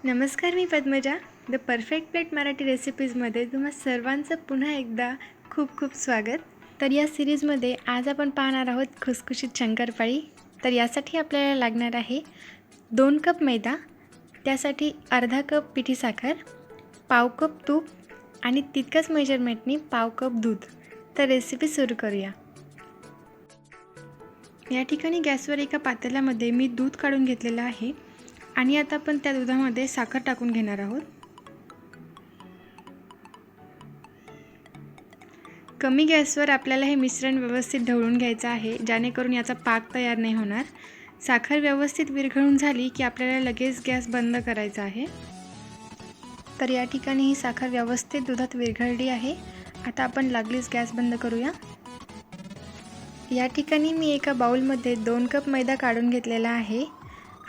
नमस्कार, मी Padmaja. The perfect plate Marathi रेसिपीजमध्ये तुम्हा सर्वांचं पुन्हा एकदा खूप खूप स्वागत. तर या सिरीजमध्ये आज आपण पाहणार आहोत खुसखुशीत शंकरपाळी. तर यासाठी आपल्याला लागणार आहे 2 कप मैदा, त्यासाठी अर्धा कप पिठी साखर, पाव कप तूप आणि तितकंच मेजरमेंटनी पाव कप दूध. तर रेसिपी सुरू करूया. या ठिकाणी गॅसवर एका पातेल्यामध्ये मी दूध काढून घेतलेलं आहे आणि आता आपण त्या दुधामध्ये साखर टाकून घेणार आहोत. कमी गॅसवर आपल्याला हे मिश्रण व्यवस्थित ढवळून घ्यायचं आहे, जेणेकरून याचा पाक तयार नाही होणार. साखर व्यवस्थित विरघळून झाली की आपल्याला लगेच गॅस बंद करायचा आहे. तर या ठिकाणी ही साखर व्यवस्थित दुधात विरघळली आहे. आता आपण लागलीच गॅस बंद करूया. या ठिकाणी मी एका बाउलमध्ये 2 कप मैदा काढून घेतलेला आहे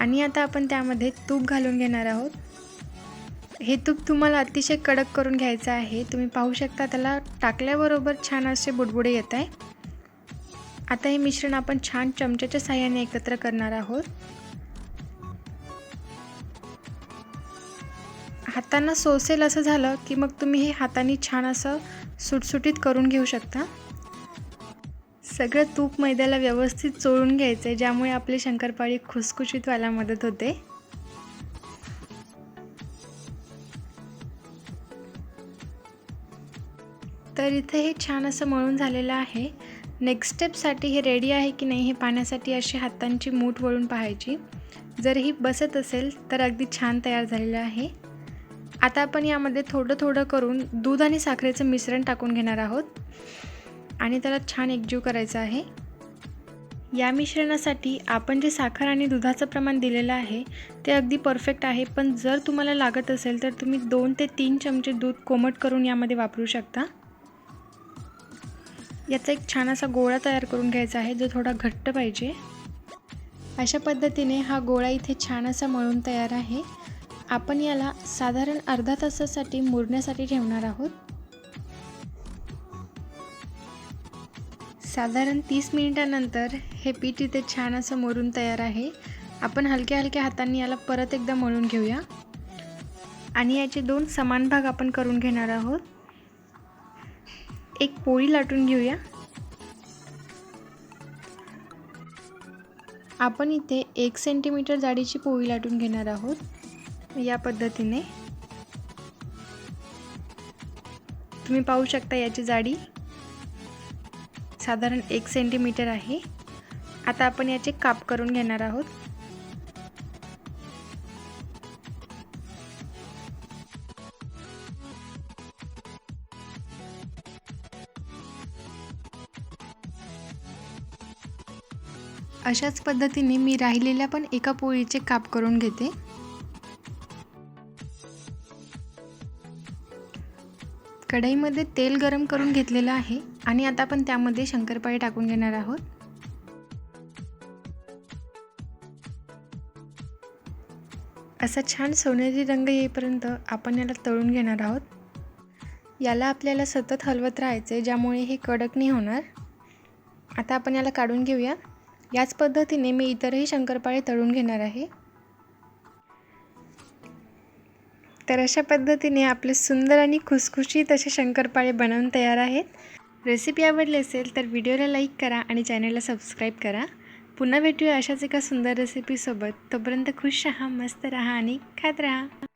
आणि आता आपण त्यामध्ये तूप घालून घेणार आहोत. हे तूप तुम्हाला अतिशय कडक करून घ्यायचं आहे. तुम्ही पाहू शकता त्याला टाकल्याबरोबर छान असे बुडबुडे येत आहे. आता हे मिश्रण आपण छान चमच्याच्या साहाय्याने एकत्र करणार आहोत. हातांना सोसेल असं झालं की मग तुम्ही हे हाताने छान असं सुटसुटीत करून घेऊ शकता. सगळं तूप मैद्याला व्यवस्थित चोळून घ्यायचं आहे, ज्यामुळे आपली शंकरपाळी खुसखुशीत व्हायला मदत होते. तर इथे हे छान असं मळून झालेलं आहे. नेक्स्ट स्टेपसाठी हे रेडी आहे की नाही हे पाहण्यासाठी अशी हातांची मूठ वळून पाहायची. जर ही बसत असेल तर अगदी छान तयार झालेलं आहे. आता आपण यामध्ये थोडं थोडं करून दूध आणि साखरेचं मिश्रण टाकून घेणार आहोत आणि त्याला छान एकजीव करायचं आहे. या मिश्रणासाठी आपण जे साखर आणि दुधाचं प्रमाण दिलेलं आहे ते अगदी परफेक्ट आहे, पण जर तुम्हाला लागत असेल तर तुम्ही 2 ते 3 चमचे दूध कोमट करून यामध्ये वापरू शकता. याचा एक छान असा गोळा तयार करून घ्यायचा आहे, जो थोडा घट्ट पाहिजे. अशा पद्धतीने हा गोळा इथे छान असा मळून तयार आहे. आपण याला साधारण अर्धा तासासाठी मुरण्यासाठी ठेवणार आहोत. साधारण 30 मिनिटांनंतर हे पीठ इथे छान असं मुरून तयार आहे. आपण हलक्या हलक्या हातांनी याला परत एकदा मळून घेऊया आणि याचे 2 समान भाग आपण करून घेणार आहोत. एक पोळी लाटून घेऊया. आपण इथे 1 सेंटीमीटर जाडीची पोळी लाटून घेणार आहोत. या पद्धतीने तुम्ही पाहू शकता याची जाडी साधारण 1 सेंटीमीटर आहे. आता आपण याचे काप करून घेणार आहोत. अशाच पद्धतीने मी राहिलेल्या पण एका पोळीचे काप करून घेते. कढईमध्ये तेल गरम करून घेतलेलं आहे आणि आता आपण त्यामध्ये शंकरपाळी टाकून घेणार आहोत. असा छान सोनेरी रंग येईपर्यंत आपण याला तळून घेणार आहोत. याला आपल्याला सतत हलवत राहायचे, ज्यामुळे हे कडक नाही होणार. आता आपण याला काढून घेऊया. याच पद्धतीने मी इतरही शंकरपाळे तळून घेणार आहे. तर अशा पद्धतीने आपले सुंदर आणि खुसखुशीत असे शंकरपाळे बनवून तयार आहेत. रेसिपी आवडली असेल तर व्हिडिओला लाईक करा आणि चॅनलला सबस्क्राईब करा. पुन्हा भेटूया अशाच एका सुंदर रेसिपीसोबत. तोपर्यंत खुश राहा, मस्त राहा आणि खात राहा.